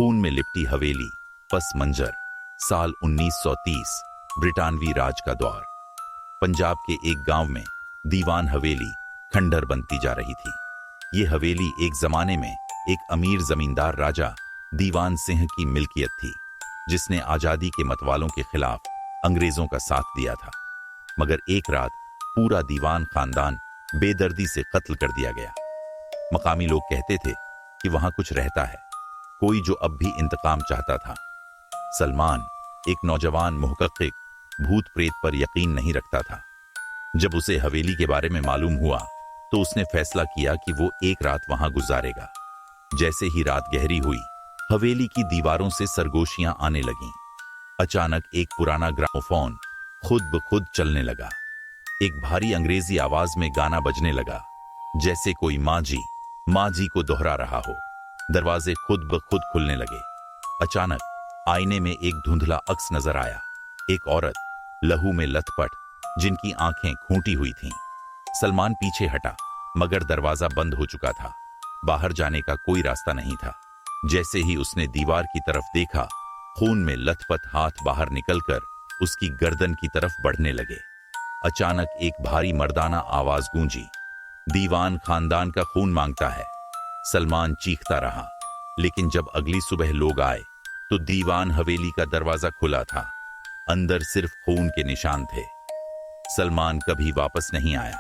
खून में लिपटी हवेली, पस मंजर, साल 1930, ब्रिटानवी राज का दौर। पंजाब के एक गांव में दीवान हवेली खंडर बनती जा रही थी। ये हवेली एक जमाने में एक अमीर जमींदार राजा दीवान सिंह की मिल्कियत थी, जिसने आजादी के मतवालों के खिलाफ अंग्रेजों का साथ दिया था। मगर एक रात पूरा दीवान खानदान बेदर्दी से कत्ल कर दिया गया। मकामी लोग कहते थे कि वहां कुछ रहता है, कोई जो अब भी इंतकाम चाहता था। सलमान, एक नौजवान मुहक्किक, भूत प्रेत पर यकीन नहीं रखता था। जब उसे हवेली के बारे में मालूम हुआ तो उसने फैसला किया कि वो एक रात वहां गुजारेगा। जैसे ही रात गहरी हुई, हवेली की दीवारों से सरगोशियां आने लगीं। अचानक एक पुराना ग्रामोफोन खुद ब खुद चलने लगा। एक भारी अंग्रेजी आवाज में गाना बजने लगा, जैसे कोई माँ जी को दोहरा रहा हो। दरवाजे खुद ब खुद खुलने लगे। अचानक आईने में एक धुंधला अक्स नजर आया। एक औरत, लहू में लथपथ, जिनकी आंखें खूंटी हुई थीं। सलमान पीछे हटा, मगर दरवाजा बंद हो चुका था। बाहर जाने का कोई रास्ता नहीं था। जैसे ही उसने दीवार की तरफ देखा, खून में लथपथ हाथ बाहर निकलकर उसकी गर्दन की तरफ बढ़ने लगे। अचानक एक भारी मर्दाना आवाज गूंजी, दीवान खानदान का खून मांगता है। सलमान चीखता रहा, लेकिन जब अगली सुबह लोग आए तो दीवान हवेली का दरवाजा खुला था। अंदर सिर्फ खून के निशान थे। सलमान कभी वापस नहीं आया।